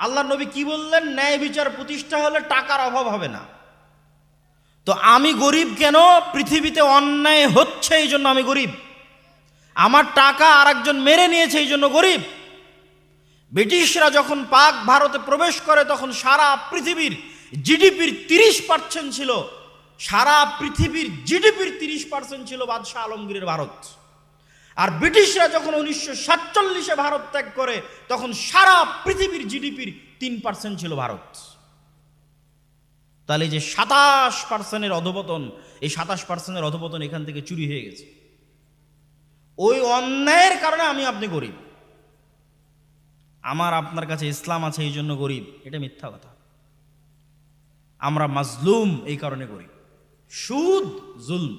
আল্লাহ নবী কি বললেন? ন্যায় বিচার প্রতিষ্ঠা হলে টাকার অভাব হবে না। তো আমি গরিব কেন? পৃথিবীতে অন্যায় হচ্ছে এই জন্য আমি গরিব। আমার টাকা আর একজন মেরে নিয়েছে এই জন্য গরিব। ব্রিটিশরা যখন পাক ভারতে প্রবেশ করে তখন সারা পৃথিবীর জিডিপির 30% ছিল, সারা পৃথিবীর জিডিপির 30% ছিল বাদশাহ আলমগীরের ভারত। আর ব্রিটিশরা যখন 1947-এ ভারত ত্যাগ করে তখন সারা পৃথিবীর জিডিপির 3% ছিল ভারত। তাহলে যে 27%-এর অধপতন, এই 27%-এর অধপতন এখান থেকে চুরি হয়ে গেছে। ওই অন্যায়ের কারণে আমি আপনি গরিব। আমার আপনার কাছে ইসলাম আছে এই জন্য গরিব, এটা মিথ্যা কথা। আমরা মাজলুম এই কারণে গরিব। সুদ, জুলম।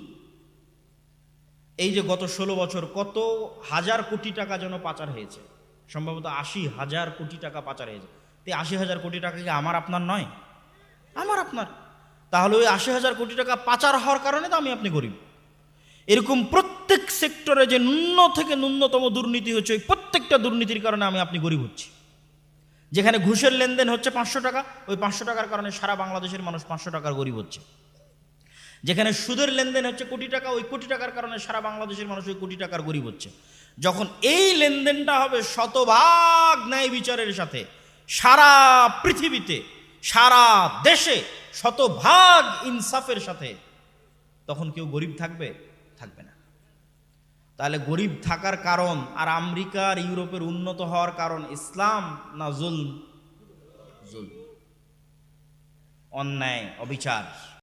এই যে গত 16 বছর কত হাজার কোটি টাকা যেন পাচার হয়েছে, সম্ভবত 80,000 কোটি টাকা পাচার হয়েছে। এই 80,000 কোটি টাকা কি আমার আপনার নয়? আমার আপনার। তাহলে ওই 80,000 কোটি টাকা পাচার হওয়ার কারণে তো আমি আপনি গরিব। এরকম প্রত্যেক সেক্টরে যে ন্যূন থেকে ন্যূনতম দুর্নীতি হচ্ছে, ওই প্রত্যেকটা দুর্নীতির কারণে আমি আপনি গরিব হচ্ছি। যেখানে ঘুষের লেনদেন হচ্ছে 500 টাকা, ওই 500 টাকার কারণে সারা বাংলাদেশের মানুষ 500 টাকার গরিব হচ্ছে। যেখানে সুদের লেনদেন হচ্ছে কোটি টাকা, ওই কোটি টাকার কারণে সারা বাংলাদেশের মানুষ ওই কোটি টাকার গরিব হচ্ছে। যখন এই লেনদেনটা হবে শতভাগ ন্যায় বিচারের সাথে, সারা পৃথিবীতে সারা দেশে শতভাগ ইনসাফের সাথে, তখন কেউ গরিব থাকবে? থাকবে না। তাহলে গরিব থাকার কারণ আর আমেরিকার ইউরোপের উন্নত হওয়ার কারণ ইসলাম না জুলম? জুলম, অন্যায়, অবিচার।